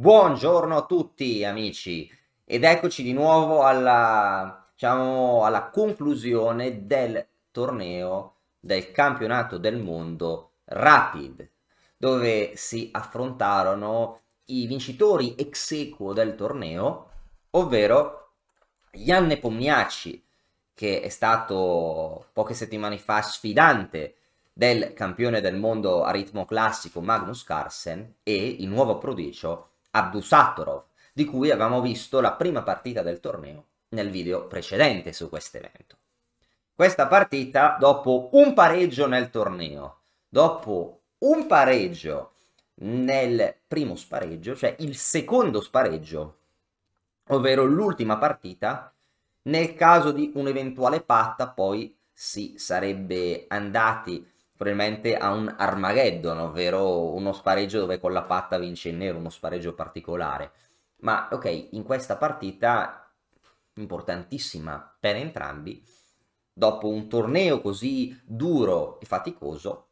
Buongiorno a tutti amici ed eccoci di nuovo alla conclusione del torneo del campionato del mondo Rapid, dove si affrontarono i vincitori ex aequo del torneo, ovvero Jan Nepomniachtchi, che è stato poche settimane fa sfidante del campione del mondo a ritmo classico Magnus Carlsen, e il nuovo prodigio Abdusattorov, di cui avevamo visto la prima partita del torneo nel video precedente su questo evento. Questa partita, dopo un pareggio nel torneo, dopo un pareggio nel primo spareggio, cioè il secondo spareggio, ovvero l'ultima partita, nel caso di un'eventuale patta poi si sarebbe andati probabilmente a un Armageddon, ovvero uno spareggio dove con la patta vince il nero, uno spareggio particolare. Ma ok, in questa partita importantissima per entrambi, dopo un torneo così duro e faticoso,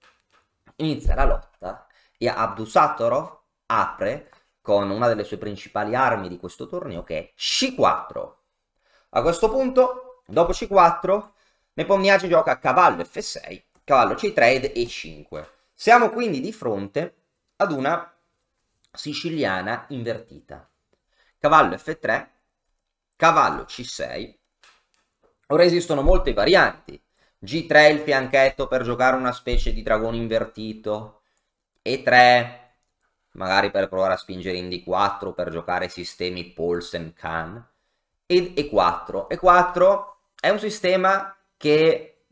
inizia la lotta e Abdusattorov apre con una delle sue principali armi di questo torneo, che è C4. A questo punto, dopo C4, Nepomniachtchi gioca a cavallo F6, cavallo C3 ed E5. Siamo quindi di fronte ad una siciliana invertita. Cavallo F3, cavallo C6. Ora esistono molte varianti. G3 il fianchetto per giocare una specie di dragone invertito. E3 magari per provare a spingere in D4 per giocare sistemi Paulsen Khan. Ed E4. E4 è un sistema che,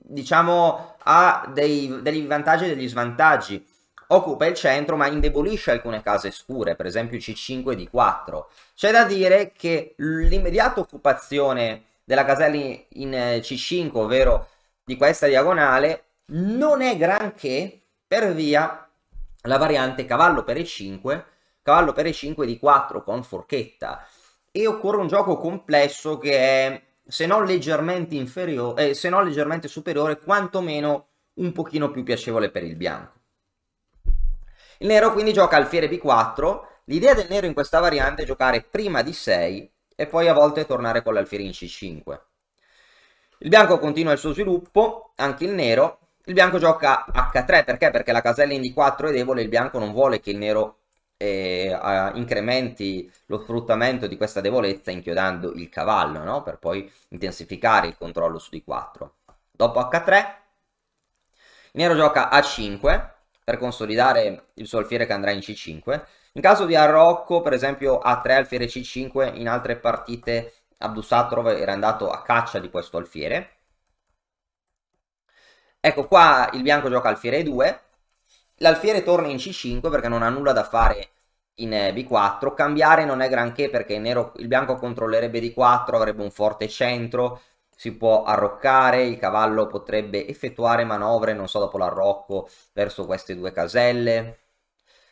diciamo, ha degli vantaggi e degli svantaggi. Occupa il centro ma indebolisce alcune case scure, per esempio C5 e D4. C'è da dire che l'immediata occupazione della casella in C5, ovvero di questa diagonale, non è granché per via la variante cavallo per E5 D4 con forchetta, e occorre un gioco complesso che è, se non leggermente inferiore, se non leggermente superiore, quantomeno un pochino più piacevole per il bianco. Il nero quindi gioca alfiere B4. L'idea del nero in questa variante è giocare prima D6 e poi a volte tornare con l'alfiere in C5. Il bianco continua il suo sviluppo, anche il nero. Il bianco gioca H3, perché? Perché la casella in D4 è debole, il bianco non vuole che il nero incrementi lo sfruttamento di questa debolezza inchiodando il cavallo, no? Per poi intensificare il controllo su D4. Dopo H3, il nero gioca A5 per consolidare il suo alfiere che andrà in C5. In caso di arrocco, per esempio A3 alfiere C5, in altre partite Abdusattorov era andato a caccia di questo alfiere. Ecco qua il bianco gioca alfiere E2, l'alfiere torna in C5 perché non ha nulla da fare in B4, cambiare non è granché perché il bianco controllerebbe D4, avrebbe un forte centro, si può arroccare, il cavallo potrebbe effettuare manovre, non so, dopo l'arrocco verso queste due caselle,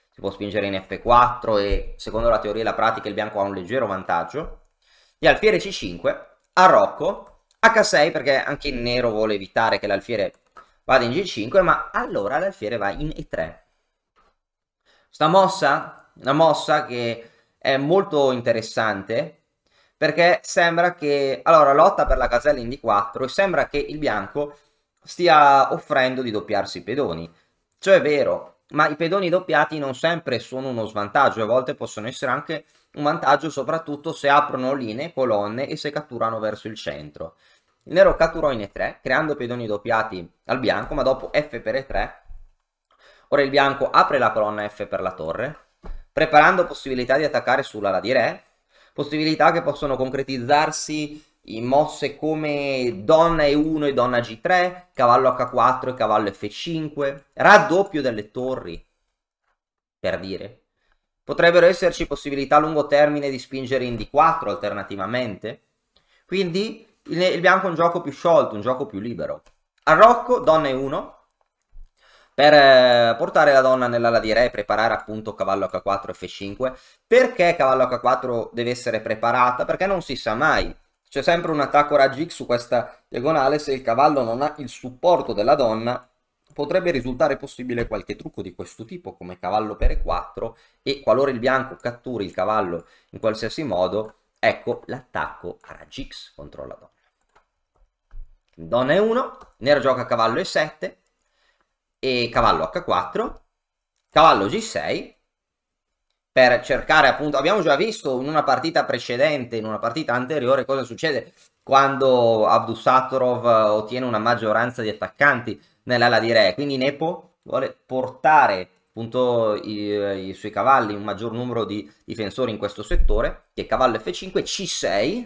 si può spingere in F4 e secondo la teoria e la pratica il bianco ha un leggero vantaggio. Di alfiere C5, arrocco, H6 perché anche il nero vuole evitare che l'alfiere vada in G5, ma allora l'alfiere va in E3. Sta mossa, una mossa che è molto interessante, perché sembra che, allora, lotta per la casella in D4 e sembra che il bianco stia offrendo di doppiarsi i pedoni. Ciò è vero, ma i pedoni doppiati non sempre sono uno svantaggio, a volte possono essere anche un vantaggio, soprattutto se aprono linee, colonne e se catturano verso il centro. Il nero catturò in E3, creando pedoni doppiati al bianco, ma dopo F per E3, ora il bianco apre la colonna F per la torre, preparando possibilità di attaccare sull'ala di re, possibilità che possono concretizzarsi in mosse come donna E1 e donna G3, cavallo H4 e cavallo F5, raddoppio delle torri, per dire. Potrebbero esserci possibilità a lungo termine di spingere in D4 alternativamente. Quindi il bianco è un gioco più sciolto, un gioco più libero. Arrocco, donna E1, per portare la donna nell'ala di re e preparare appunto cavallo H4 F5. Perché cavallo H4 deve essere preparata? Perché non si sa mai. C'è sempre un attacco raggi X su questa diagonale, se il cavallo non ha il supporto della donna potrebbe risultare possibile qualche trucco di questo tipo, come cavallo per E4, e qualora il bianco catturi il cavallo in qualsiasi modo, ecco l'attacco a raggi X contro la donna. Donna E1, nero gioca cavallo E7, e cavallo H4, cavallo G6, per cercare appunto, abbiamo già visto in una partita precedente, in una partita anteriore, cosa succede quando Abdusattorov ottiene una maggioranza di attaccanti nell'ala di re, quindi Nepo vuole portare appunto i suoi cavalli, un maggior numero di difensori in questo settore, che è cavallo F5, C6,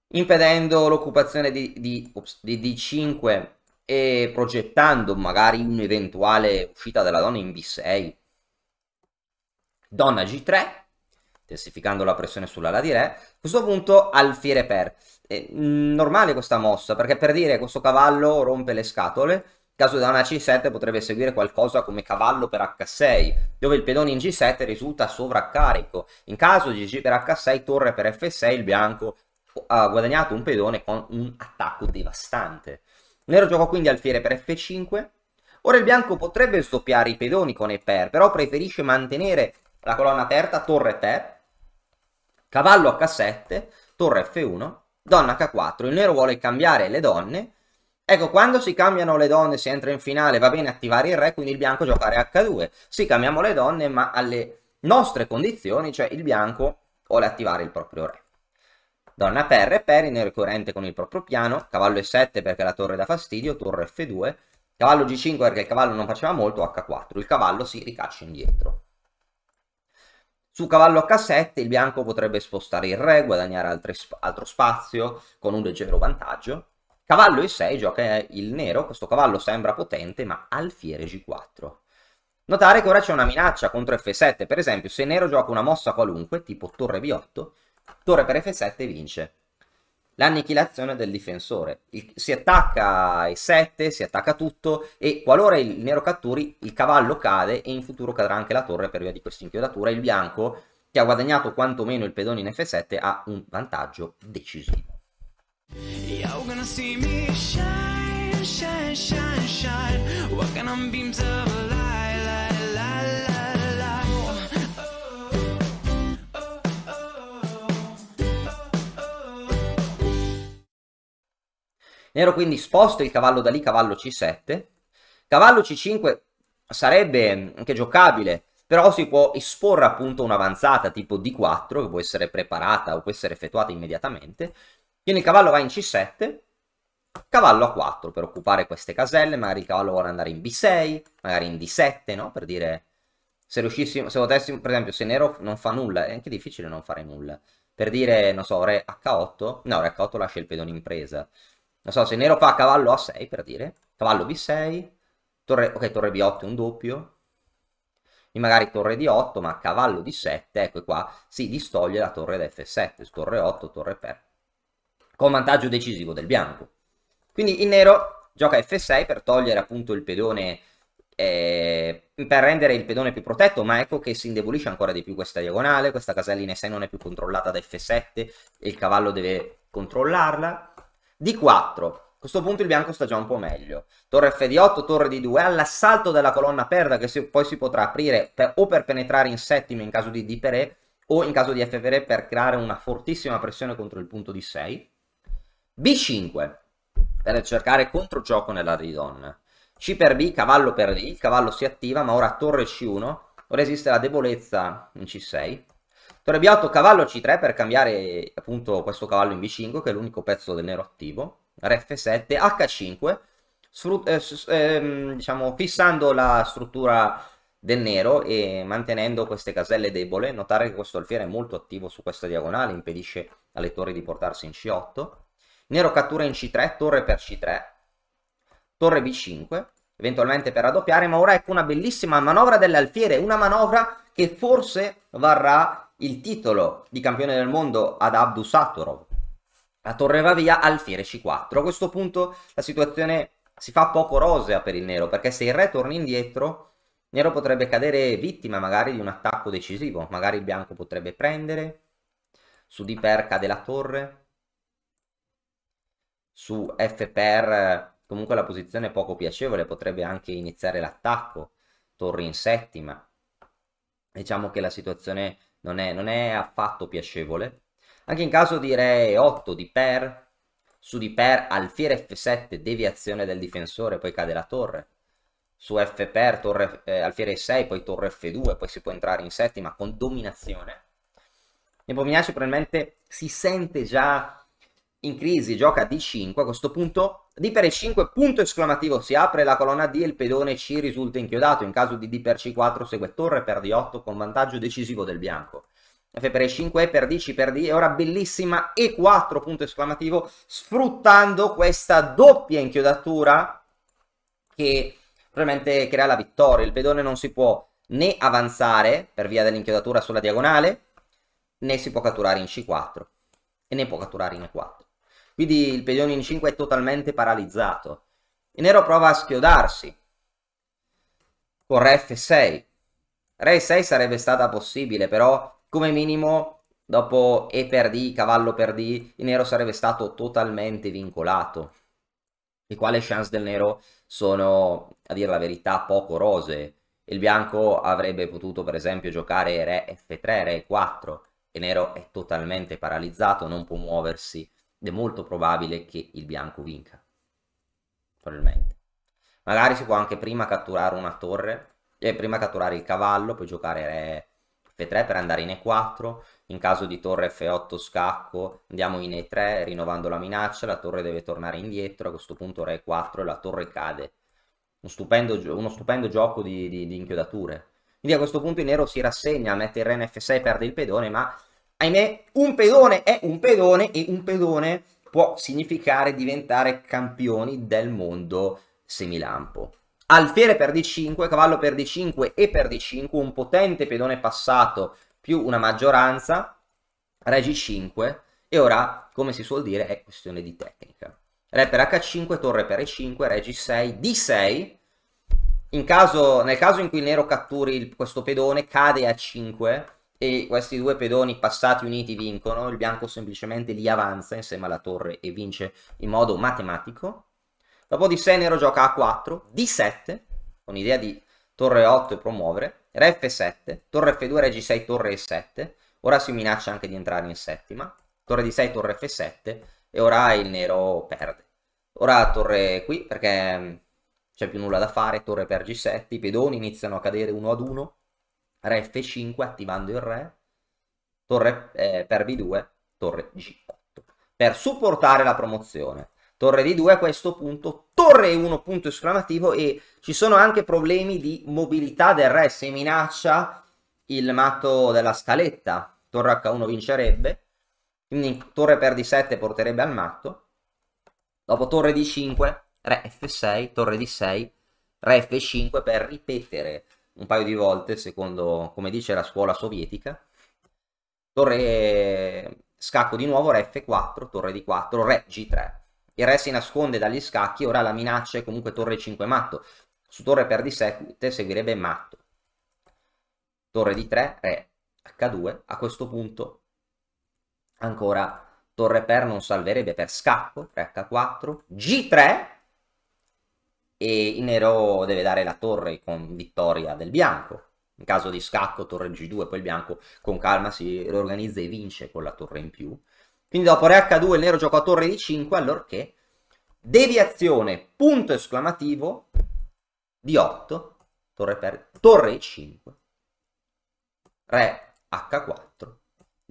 impedendo l'occupazione di D5 e progettando magari un'eventuale uscita della donna in B6. Donna G3, intensificando la pressione sull'ala di re. A questo punto alfiere per. È normale questa mossa, perché per dire questo cavallo rompe le scatole. In caso di donna C7 potrebbe seguire qualcosa come cavallo per H6, dove il pedone in G7 risulta sovraccarico. In caso di G per H6, torre per F6, il bianco ha guadagnato un pedone con un attacco devastante. Nero gioca quindi alfiere per F5. Ora il bianco potrebbe sdoppiare i pedoni con E per, però preferisce mantenere la colonna aperta, torre per, cavallo H7, torre F1, donna H4. Il nero vuole cambiare le donne. Ecco, quando si cambiano le donne, si entra in finale, va bene attivare il re, quindi il bianco giocare H2. Sì, cambiamo le donne, ma alle nostre condizioni, cioè il bianco vuole attivare il proprio re. Donna per, il nero è coerente con il proprio piano, cavallo E7 perché la torre dà fastidio, torre F2, cavallo G5 perché il cavallo non faceva molto, H4, il cavallo si ricaccia indietro. Su cavallo H7 il bianco potrebbe spostare il re, guadagnare altro spazio con un leggero vantaggio. Cavallo E6 gioca il nero, questo cavallo sembra potente ma alfiere G4. Notare che ora c'è una minaccia contro F7, per esempio se nero gioca una mossa qualunque, tipo torre B8, torre per F7 vince. L'annichilazione del difensore. Si attacca a E7, si attacca tutto e qualora il nero catturi, il cavallo cade e in futuro cadrà anche la torre per via di questa inchiodatura. Il bianco, che ha guadagnato quantomeno il pedone in F7, ha un vantaggio decisivo. Nero quindi sposta il cavallo da lì, cavallo C7. Cavallo C5 sarebbe anche giocabile, però si può esporre appunto un'avanzata tipo D4, che può essere preparata o può essere effettuata immediatamente. Quindi il cavallo va in C7, cavallo A4 per occupare queste caselle, magari il cavallo vuole andare in B6, magari in D7, no? Per dire, se riuscissimo, se potessimo, per esempio, se nero non fa nulla, è anche difficile non fare nulla. Per dire, non so, re H8, no, re H8 lascia il pedone in presa. Non so, se nero fa cavallo A6, per dire, cavallo B6, torre, ok, torre B8 è un doppio, e magari torre D8, ma cavallo D7, ecco qua, si distoglie la torre da F7, torre 8, torre per, con vantaggio decisivo del bianco. Quindi il nero gioca F6 per togliere appunto il pedone, per rendere il pedone più protetto, ma ecco che si indebolisce ancora di più questa diagonale, questa casella in E6 non è più controllata da F7 e il cavallo deve controllarla. D4, a questo punto il bianco sta già un po' meglio. Torre F8, torre D2, all'assalto della colonna perda che poi si potrà aprire o per penetrare in settimo in caso di D per E o in caso di F per E per creare una fortissima pressione contro il punto D6. B5 per cercare controgioco nella di donna. C per B, cavallo per D, il cavallo si attiva ma ora torre C1, ora esiste la debolezza in C6. Torre B8, cavallo C3 per cambiare appunto questo cavallo in B5 che è l'unico pezzo del nero attivo. Re F7, H5, diciamo fissando la struttura del nero e mantenendo queste caselle debole. Notare che questo alfiere è molto attivo su questa diagonale, impedisce alle torri di portarsi in C8. Nero cattura in C3, torre per C3, torre B5, eventualmente per raddoppiare, ma ora ecco una bellissima manovra dell'alfiere, una manovra che forse varrà il titolo di campione del mondo ad Abdusattorov. La torre va via, alfiere C4. A questo punto la situazione si fa poco rosea per il nero, perché se il re torna indietro, il nero potrebbe cadere vittima magari di un attacco decisivo. Magari il bianco potrebbe prendere, su D per cade la torre, su F per comunque la posizione è poco piacevole, potrebbe anche iniziare l'attacco, torre in settima. Diciamo che la situazione non è affatto piacevole. Anche in caso di re 8 di per, su di per, alfiere F7, deviazione del difensore, poi cade la torre. Su F per, torre, alfiere 6, poi torre F2, poi si può entrare in settima con dominazione. Nepomniachtchi probabilmente si sente già in crisi, gioca D5, a questo punto D per E5, punto esclamativo, si apre la colonna D e il pedone C risulta inchiodato. In caso di D per C4 segue torre per D8 con vantaggio decisivo del bianco. F per E5, E per D, C per D, e ora bellissima E4, punto esclamativo, sfruttando questa doppia inchiodatura che probabilmente crea la vittoria. Il pedone non si può né avanzare per via dell'inchiodatura sulla diagonale, né si può catturare in C4 e né può catturare in E4. Quindi il pedone in 5 è totalmente paralizzato. Il nero prova a schiodarsi con re F6. Re 6 sarebbe stata possibile, però come minimo dopo E per D, cavallo per D, il nero sarebbe stato totalmente vincolato. E qua le chance del nero sono, a dire la verità, poco rosee. Il bianco avrebbe potuto per esempio giocare re F3, re 4. Il nero è totalmente paralizzato, non può muoversi ed è molto probabile che il bianco vinca. Probabilmente. Magari si può anche prima catturare una torre, prima catturare il cavallo, poi giocare re F3 per andare in E4. In caso di torre F8 scacco andiamo in E3 rinnovando la minaccia, la torre deve tornare indietro, a questo punto re 4 e la torre cade. Uno stupendo gioco di inchiodature. Quindi a questo punto il nero si rassegna, mette il re in F6, perde il pedone, ma ahimè un pedone è un pedone e un pedone può significare diventare campioni del mondo semilampo. Alfiere per D5, cavallo per D5 e per D5, un potente pedone passato più una maggioranza, re G5, e ora, come si suol dire, è questione di tecnica. Re per H5, torre per E5, re G6, D6. Nel caso in cui il nero catturi questo pedone, cade a 5 e questi due pedoni passati uniti vincono, il bianco semplicemente li avanza insieme alla torre e vince in modo matematico. Dopo D6 il nero gioca A4, D7, con idea di torre 8 e promuovere, re F7, torre F2, re G6, torre E7, ora si minaccia anche di entrare in settima, torre D6, torre F7, e ora il nero perde. Ora torre qui, perché c'è più nulla da fare, torre per G7, i pedoni iniziano a cadere uno ad uno, re F5 attivando il re, torre per B2, torre G8, per supportare la promozione. Torre D2 a questo punto, torre 1 punto esclamativo, e ci sono anche problemi di mobilità del re, se minaccia il matto della scaletta, torre H1 vincerebbe, quindi torre per D7 porterebbe al matto, dopo torre D5, re F6, torre D6, re F5 per ripetere un paio di volte, secondo come dice la scuola sovietica, torre scacco di nuovo, re F4, torre D4, re G3. Il re si nasconde dagli scacchi, ora la minaccia è comunque torre 5 matto. Su torre per D7 seguirebbe matto. Torre D3, re H2, a questo punto ancora torre per non salverebbe per scacco, re H4, G3, e il nero deve dare la torre con vittoria del bianco. In caso di scacco torre G2, poi il bianco con calma si riorganizza e vince con la torre in più. Quindi dopo re H2 il nero gioca a torre D5, allorché deviazione, punto esclamativo, D8, torre per torre E5, re H4,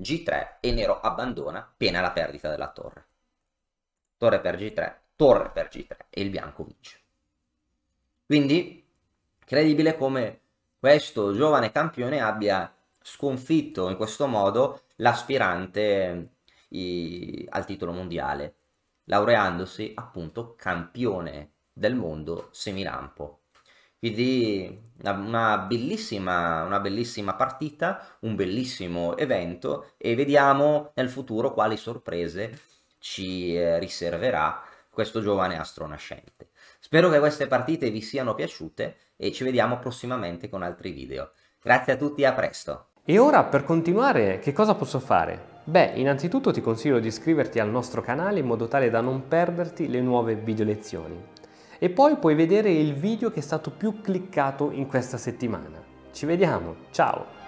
G3, e il nero abbandona pena la perdita della torre. Torre per G3, torre per G3, e il bianco vince. Quindi, incredibile come questo giovane campione abbia sconfitto in questo modo l'aspirante al titolo mondiale, laureandosi appunto campione del mondo semilampo. Quindi una bellissima partita, un bellissimo evento, e vediamo nel futuro quali sorprese ci riserverà questo giovane astro nascente. Spero che queste partite vi siano piaciute e ci vediamo prossimamente con altri video. Grazie a tutti e a presto! E ora, per continuare, che cosa posso fare? Beh, innanzitutto ti consiglio di iscriverti al nostro canale in modo tale da non perderti le nuove video lezioni. e poi puoi vedere il video che è stato più cliccato in questa settimana. Ci vediamo, ciao!